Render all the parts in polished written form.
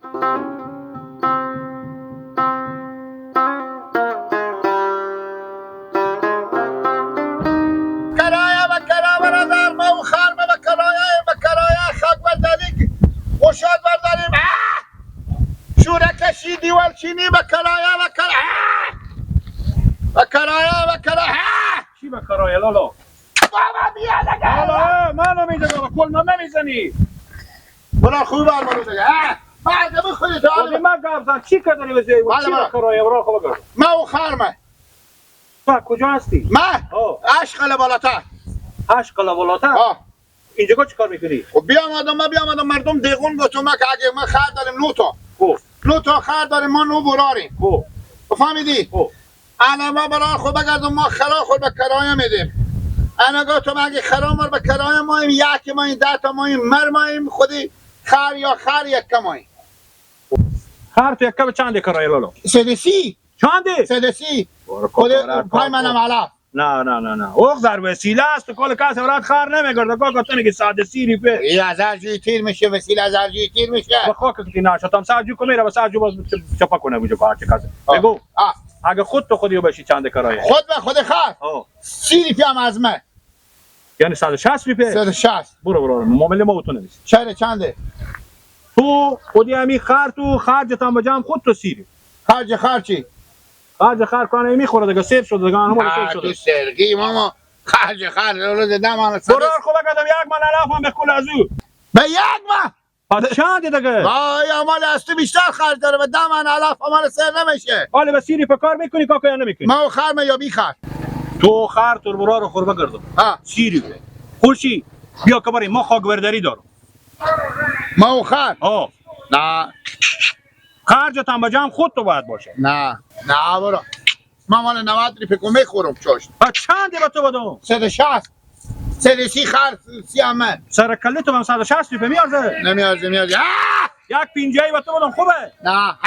کرایه و کرایه برادر، ما و خرم و کرایه خاک و دلیک گشاد برداریم. شورکشی دیوال چینی و کرایه چی به کرایه لالا؟ بابا بیا دیگه. لالا منو میده بابا، کل من نمیزنی. برا خوب برمانو دیگه. مرد بخوری تو خودی من گفتم چی کردنی بزنی؟ چی به کرایه برا خوب بگم. ما و خرمه. تو کجا هستی؟ من عشق بالاتر. عشق بالاتر؟ اینجا چی کار میکنی؟ خب بیامدم مردم دیگون گفتم که اگه ما خرد داریم نو تا خرد داریم ما نو براریم. فهمیدی؟ انا ما برای خود بگردم ما خرا خود به کرایه میدیم. انا گفتم اگه خرا مر به کرایه ماییم یک ماییم 10 تا ماییم مر ماییم خودی خر یک کماییم. خر تو یک کم چنده کرایه لالا؟ سدسی چنده؟ سدسی خود پای منم علاف. نه اوه در وسیله است کل کس ورات خر نمیگرده که تو میگی ساده سیری په این هزار جوی تیر میشه وسیله هزار جوی تیر میشه. بخوا که نشاتم ساجو میره و ساجو باز چپا کنه بوجو کارچه کس بگو اگه خود تو خودی بشی چنده کرایه؟ خود به خود خر 30 روپیه هم از من، یعنی 160 روپیه. 160. برو معامله ما تو نمیشه. چرا چنده؟ تو خودی همین خر تو خرجت هم بجام خود تو سیری. خرچی؟ خرج خر کنه میخوره دیگه سیف شده دیگه همون سیف شده. تو سرگی ماما خرج خر رو دادم من. برو خوب کردم یک من علافم به کل از او. به یک من؟ پس چند دیگه؟ وای امال از تو بیشتر خرج داره به 10 من علاف امال سر نمیشه. حالا به سیری په کار میکنی که یا نمیکنی؟ ما خر یا بی خر؟ تو خر تو برا رو خوربه کردم. سیری به. خوشی بیا کباری ما خاکبرداری دارم. ما خر؟ نه. خرجت هم بجام خود تو باید باشه. نه برو. ما مال 90 روپیه کو میخورم چاشت. چنده به تو بدم؟ 160. 130 خر 30 من. سر کله تو هم 160 روپیه میارزه؟ نمیارزه. یک پینجایی به تو بدم خوبه؟ نه.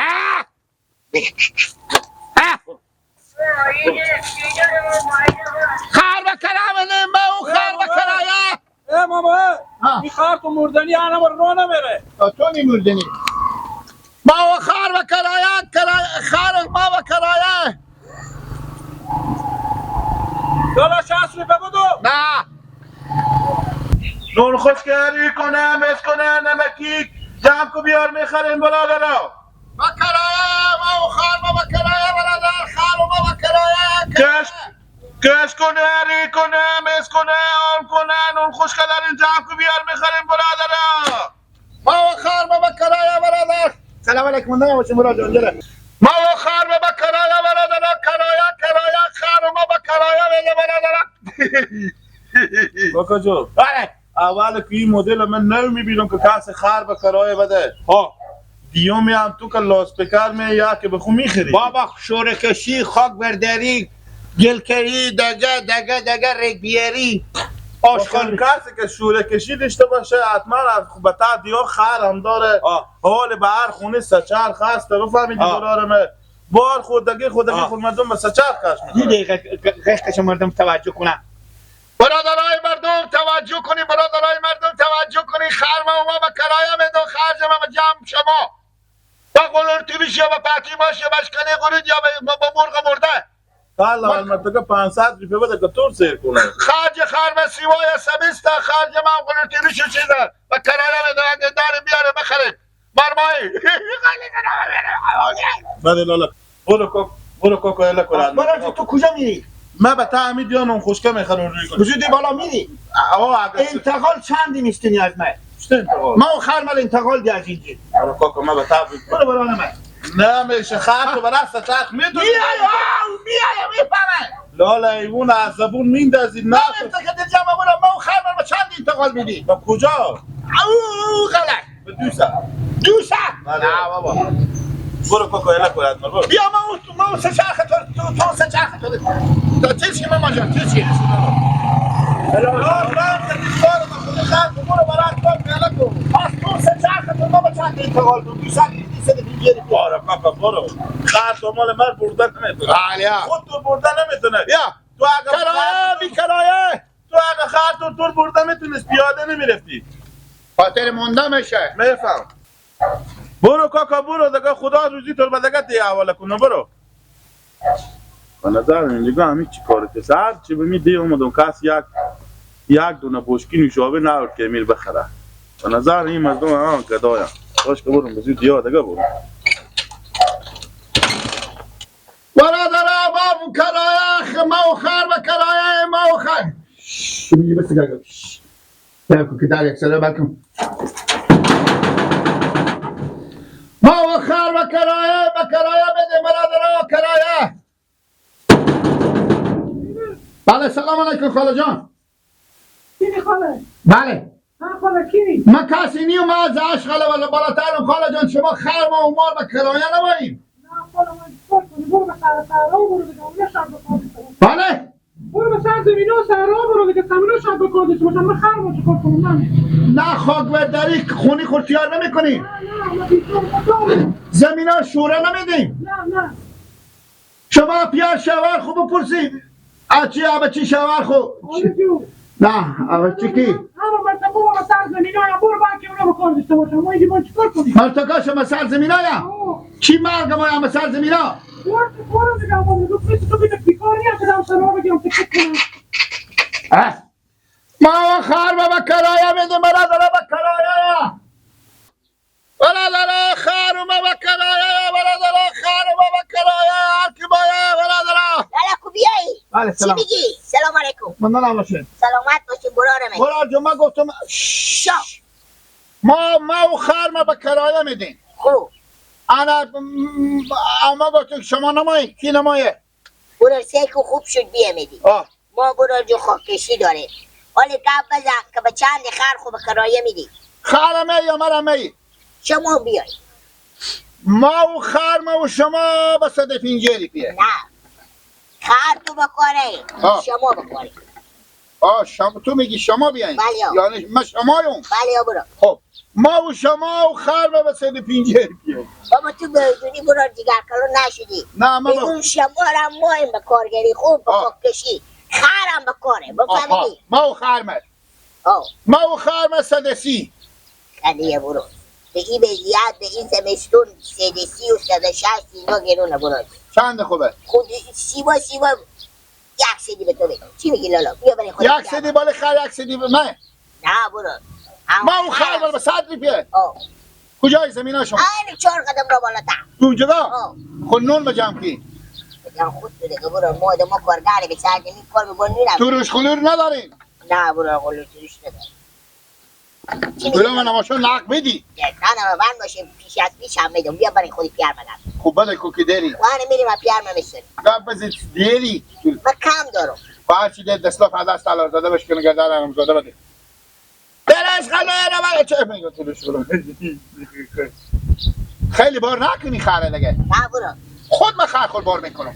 خر به کرایه نه ما خر به کرایه. ماما این خر تو مردنی رو نمیره. تو مردنی. ما خر به کرایه خر ما به کرایه. دالا 60 روپیه بدو. نه. نون خوشگری کنه مس کنه نمکی جمع کو بیار میخریم برادر را. با کرایه ما خر ما به کرایه برادر خر ما به کرایه. کش کنه ری کنه مس کنه آن کنه نون خوشگری جمع کو بیار میخریم برادر را. ما خر ما به کرایه برادر. سلام علیکم مندم باشیم برادر جان. ما خر ما به کرایه برادر کرایه خر ما به کرایه بده برادر. باکا جو اول که این مدل من نو میبینم که کس خر به کرایه بده. دیومی هم تو که لاسپیکر می یا که بخو میخری. بابا شورکشی خاک برداری گلکری دگه رگبیری آشغال کسی که شوره کشی داشته باشه حتما به تا دیو خر هم داره. حال به هر خونه سچر خسته بفهمیدی برارمه بار خودگی خود مردم به سچر خست میده قشقش مردم توجه کنن. برادرای مردم توجه کنی خر ما به کرایه میدون خرج ما به جمع شما با قلورتی بشه یا با پتی باشه یا بشکنی قرید یا با مرغ مرده. حالا المرتگه 500 روپیه بده که طور سیر کنه. خرج خر سیوای سبیسته خرج ما قلورتی بشه چیزه و کرایه میدون داره بیاره بخرید مرمایی. بده لالا برو کوکو اله کنن. برو تو کجا میری؟ من به تعمید یا نون خوشکه میخرم روی کنم. وجودی بالا میری؟ انتقال چندی میستنی از من؟ انتقال؟ ما خر مال انتقال دی از اینجی. برو کوکو من به تعمید. برو نمه. نمیشه خر تو برست چرخ میدونی. میایم میفهمه. لالا ایمون از زبون میندازی نه. نمیشه که در جمع برو ما خر مال چند انتقال میدی؟ با کجا؟ او غلط. به دوسا. نه بابا. برو کوکو اله کنن برو. بیا ما سه چرخ تو سه چرخ تو چیزی ما ماجرا چیزی. برو برات برو پس تو سه چرخ تو ما چند انتقال تو 200 برو خر تو مال من بردن نمیتونه. خود تو بردن نمیتونه. بیا تو اگه کرایه بی کرایه تو اگه خر تو طور بردن میتونست پیاده نمیرفتی. خاطر مونده میشه. میفهم. برو کاکا برو دیگه خدا روزی تو رو دیگه دی حواله کنه برو. به نظر من دیگه همین چی کاره که هر چی به می دی اومدم کس یک دونه بشکی نوشابه نورد که میل بخره. به نظر این مردم هم گدایم. باش که برم بزید دیا دیگه برم. برادر بابو کرایه ما خر و کرایه ما خر شو میگی بس گاگا بلکن که در یک سره بلکن ما خر و کرایه بده برادر کرایه. بله سلام علیکم خاله جان. کی خاله؟ بله خاله کی؟ من کسی نیم ما از عشقاله ولی بالاترم خاله جان. شما خر و مال و کرایه نباییم. برو به صحرا برو دیگه اونجا شب بکادش. بله برو به سر زمین و صحرا برو دیگه زمین شب بکادش باشم من خر باشه کار کنم من. نه خاک برداری خونی خورتیار نمی کنی. نه بیشتر زمین ها شوره نمیدیم. نه شما پیار شوار خوب بپرسید اچی آبچی شوار خوب نه آبچی کی؟ همه مرتبه برو به سر زمین ها برو باکی اونو بکادش باشم ما اینجا باید چکار کنیم؟ مرتکا شما سر زمین ها چی مرگ ما هم سر زمین ها؟ برو دیگه اما تو بیده بیکار نیست که دم سرها بگیرم که چک کنم. ما خار با کرایه میدیم برادر با کرایه. برادر خار و با کرایه برادر خار و با کرایه هر کی باید برادر. لالا بیایی. بله چی سلام. میگی؟ سلام علیکم. من نباشین. سلامت باشین برارم. برادر جون من گفتم ما خار ما با کرایه میدیم. خوب. اما گفتم شما نمایی کی نمایه؟ برار سیکو خوب شد بیامیدی. ما برار جو خاکشی داریم. حالی گپ بزن که به چند خر خوب کرایه میدی. خرمه یا مرمه؟ شما بیایی. ما و خرمه و شما به 150 روپیه. نه. خر تو بکاره. شما بکاره. شما تو میگی شما بیاین؟ بله. یعنی ما شماییم؟ بله برو. خب ما و شما و خرمه به 150 روپیه. بابا تو بدونی برار دیگر کلو نشدی. نه من اون شما را مایم به کارگری خوب به خاکشی. خرم بکاره بفهمیدی؟ ما و خرمه. ما و خرمه 130. خلیه برو. به این وضعیت به این زمستون 130 و 160 اینا گرونه برو. چند خوبه؟ خود سیوا یک سیدی به تو بگم. چی میگی لالا؟ بیا برای خودت. یک سیدی بالا خر یک سیدی به من. نه برو. ما و خر به 100 روپیه. کجای زمین ها شما؟ این 4 قدم را بالاتر. تو جگاه؟ خود نون بجام کی؟ بجام خود تو دیگه برو ما کارگاری به سر زمین کار میکنی نه. تو روش خلور ندارین؟ نه برو خلور توش ندارین. برو من نماشون نق بدی. نه من باشه پیش از پیش هم میدم. بیا برای خودی پیار مدم. خوب بده کوکی داری. من میریم و پیار ممیستونی. کم بزید دیری. من کم دارم. باید چی دید دستلاف هدست تلار زده بشکنه گردن هم زده بده. درش خلوه رو چه میگو تو روش برو. خیلی بار نکنی خره دیگه. نه برو. خود من خر بار میکنم.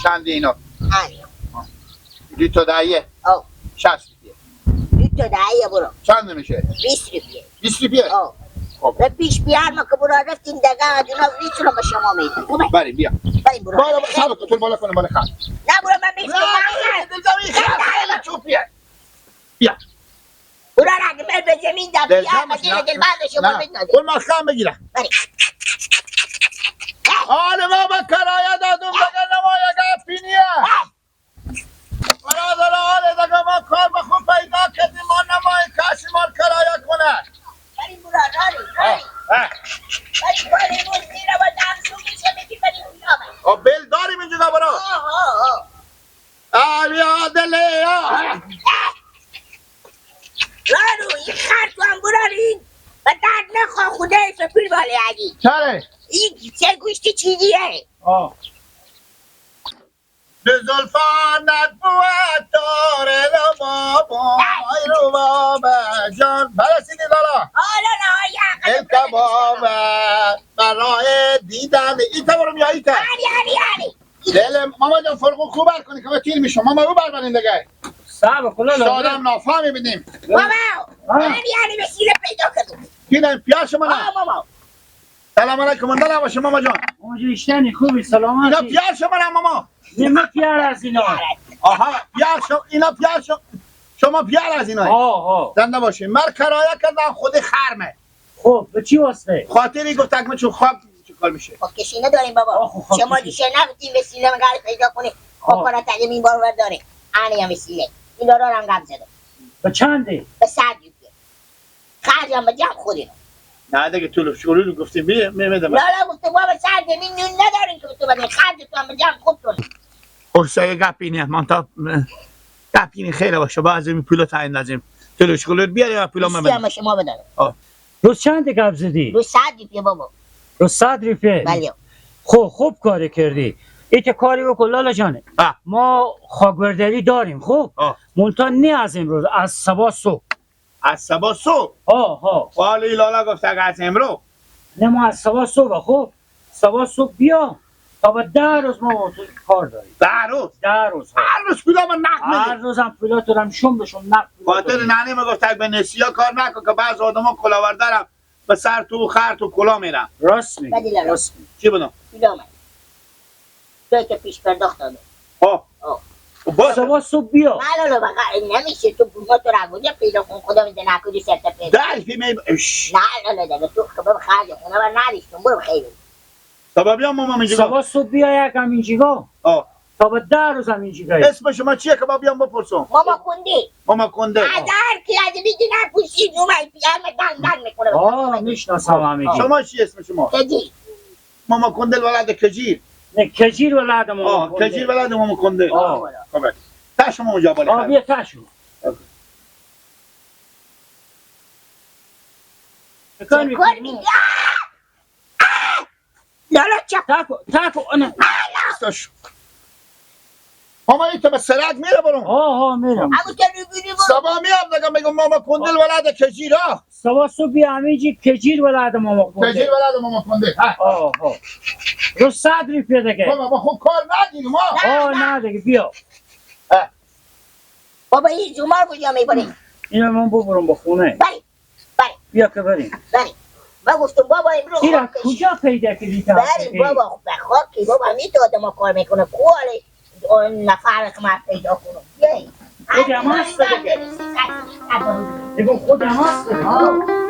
چند اینا؟ لیتر دهیه. 60 روپیه. لیتر دهیه برو. چند میشه؟ 20 روپیه. 20 روپیه؟ و پیش بیار ما که برو رفتیم دیگه ادونا لیتر رو به شما میدیم. بریم بیا. بریم برو. بالا سب کن تو بالا کنه بالا خر. نه برو من میخوام. نه خر چوپیه. بیا. برو رنگ مل به زمین دا بیا مدینه دلبند شما میدادیم. برو من خم بگیرم. بریم. حال ما به کرایه دادم بگه نمایه گفینیه. برادر حال دیگه ما کار به خوب پیدا کردیم ما نمایه کسی ما کرایه کنه. بریم برو راری. بریم اون زیره با دمسو میشه بگی بریم اونجا بریم. بیل داریم اینجا برو. بیا دله رارو این خر تو هم برارین و درد نخوا خدای فپیر باله علی. چره؟ این چه گوشتی چیزیه؟ به زلفانت بود داره رو بابا رو بابا جان برسیدی دالا حالا نه التباب برای دیدن ایتا برو بیا ایتا دل ماما جان فرقو خوب بر کنی که ما تیر میشم ماما رو بربرین دیگه صعب خلا شادم نافهمی بدیم بابا من وسیله پیدا کردم کینم پیار شما نه بابا سلام علیکم من دلم باشه ماما جان مجوشتنی خوبی سلامتی اینا پیار شما نه ماما نمه پیار از اینا آها پیار شما اینا پیار شما شما پیار از اینا زنده باشین من کرایه کردم خود خرمه خب به چی واسطه؟ خاطری گفت من چون خواب چه کار میشه؟ خاکشی نداریم بابا. شما دیشه نگفتیم وسیله مگر پیدا کنی. خب کنه تگه این بار داره. آنی هم وسیله. این دارا هم گم زده. به چنده؟ به 100 روپیه. خرجم به جمع خودی. نه دیگه تو شروع رو گفتیم میدم. لا گفته بابا 100 نون ندارین که تو بدین خرج تو هم به جمع خود کن. اورسای گپینه من تا گپینه خیلی باشه بعضی پولو تا اندازیم. تو شروع بیاری و پولو من. هم شما بدن. روز چنده گپ زدی؟ روز 100 روپیه بابا. روز 100 روپیه؟ بله. خب خوب کاری کردی. ایت کاری بکن لالا جانه. ما خاکبردری داریم خب؟ منتها نه از امروز از صبح صبح. از صبح صبح؟ ها. والی لالا گفت از امروز. نه ما از صبح صبح خب؟ صبح صبح بیا. تا به 10 روز ما تو کار داریم. 10 روز؟ 10 روز. هر روز پولا من نقد میدی. هر روز هم پولا تو رم شون بشون نقد. خاطر ننه ما گفت به نسیا کار نکن که بعض آدما کلاوردارم به سر تو خر تو کلا میرن. راست میگی. بدی لالا. راست میگی. چی بدم؟ پولا من. توی که پیش پرداخت داده. باشه. صبح صبح بیا. نه لالا بقا نمیشه تو پولما تو را گوجه پیدا کن خدا میده نکودی سرتا پیدا. درفی می نه لالا تو خبر خرج خونه و ندیشتون برو خیلی. سبب یا ماما میگه صبح صبح بیا یکم اینجا. تا به 10 روز هم اینجا. اسم شما چیه که با بیام بپرسم؟ ماما کندی. ماما کنده. هزار کی از میگی نپوشید اومد پیام دن میکنه. میشناسم همگی. شما چی اسم شما؟ کجی. ماما کنده ولد کجیر. نه کجیر ولد ماما کنده. کجیر ولد ماما کنده. خب تا شما اونجا بالا. بیا تاشو. کار میگی. لالا چپ. تاکو نه. استاش. ماما ایت به سرک میره برون. میرم. همون که میبینی برو. سبا میام میگم ماما کنده ولد کجیر صبح صبح بیا همینجی کجیر ولد ماما کنده. کجیر ولد ماما کنده. رو 100 روپیه دیگه. بابا خب کار ندیدیم ما. نه دیگه بیا. بابا این زمار کجا میبریم؟ اینو من ببرم به خونه. بری. بیا که بریم. من گفتم بابا امروز ایرا کجا پیدا کردی تا؟ بری بابا خاکی بابا میتونه ما کار میکنه کوالی نفر که من پیدا کنم. خودم هست دیگه. خودم هست دیگه.